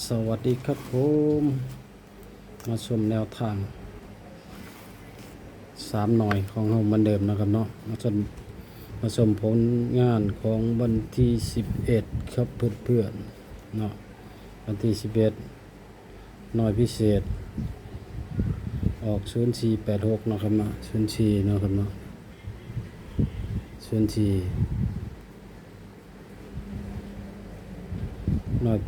สวัสดีครับผมมาชมแนวทาง3หน่อยของเราเหมือนเดิมนะครับเนาะมาชมผลงานของวันที่11ครับเพื่อนๆเนาะวันที่11หน่อยพิเศษออก0486นะครับเนาะ04นะครับเนาะ04หน่อย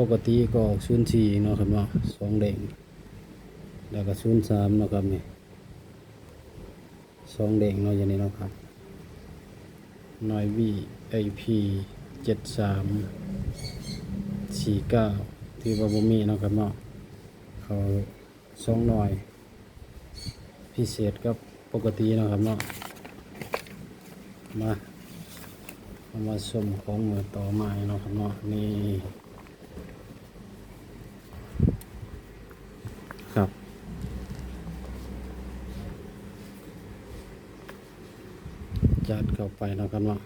ปกติก็ออก04เนาะครับเนาะ2เด้งแล้วก็03เนาะครับนี่2เด้งเนาะอย่างนี้เนาะครับหน่อย VIP 7349ที่ว่าบ่มีเนาะครับเนาะเขา2หน่อยพิเศษกับปกติเนาะครับเนาะมาชมของมือต่อไม้เนาะครับเนาะนี่ครับจัดเข้าไปเนาะครับเนาะ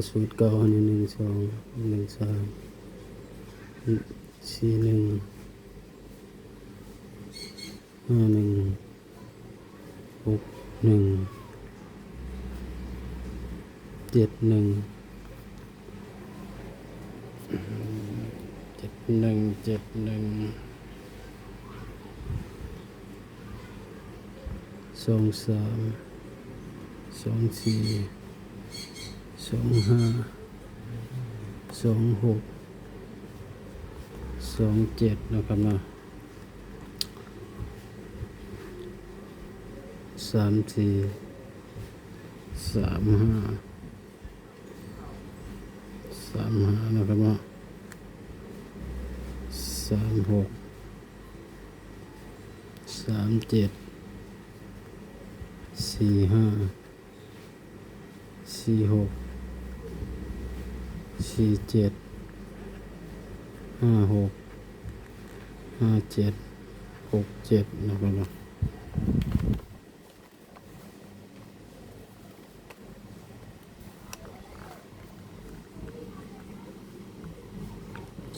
สูตรเก่านี่11 12 13 14 15 16 17นะครับเนาะ34 35นะครับเนาะ36 37 45 46 47 56 57 67นะครับเนาะ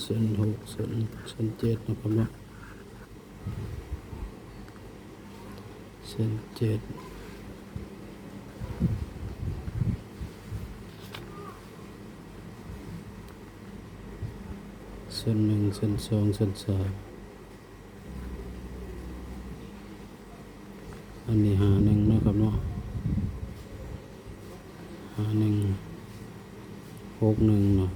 ส่วน6ส่วน7นะครับเนาะส่วน7ส่วน1ส่วน2ส่วน3อันนี้51เนาะครับเนาะ61 61เนาะ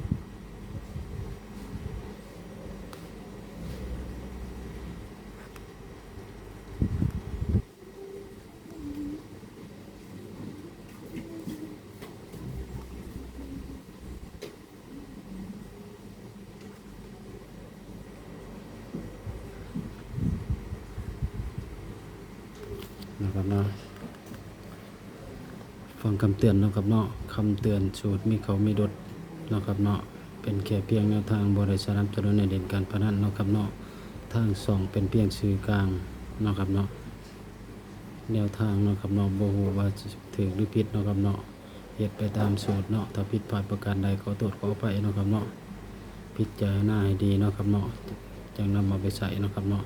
นะครับเนาะฟังคำเตือนนะครับเนาะคำเตือนสูตรมีเขามีดดนะครับเนาะเป็นแค่เพียงแนวทางบริษัทนับสนุนในเด่นการพนันนะครับเนาะทางสองเป็นเพียงสื่อกลางนะครับเนาะแนวทางนะครับเนาะบ่ฮู้ว่าถูกหรือผิดนะครับเนาะเฮ็ดไปตามสูตรเนาะถ้าผิดพลาดประการใดขอโทษขออภัยนะครับเนาะพิจารณาให้ดีเนาะครับเนาะจังนำมาไปใส่นะครับเนาะ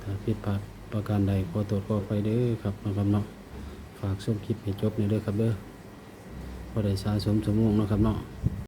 ถ้าผิดพลาดประการใดขอโทษขออภัยเด้อครับนะครับเนาะฝากชมคลิปให้จบหน่อยเด้อครับเด้อพอได้สะสมสมองนะครับเนาะ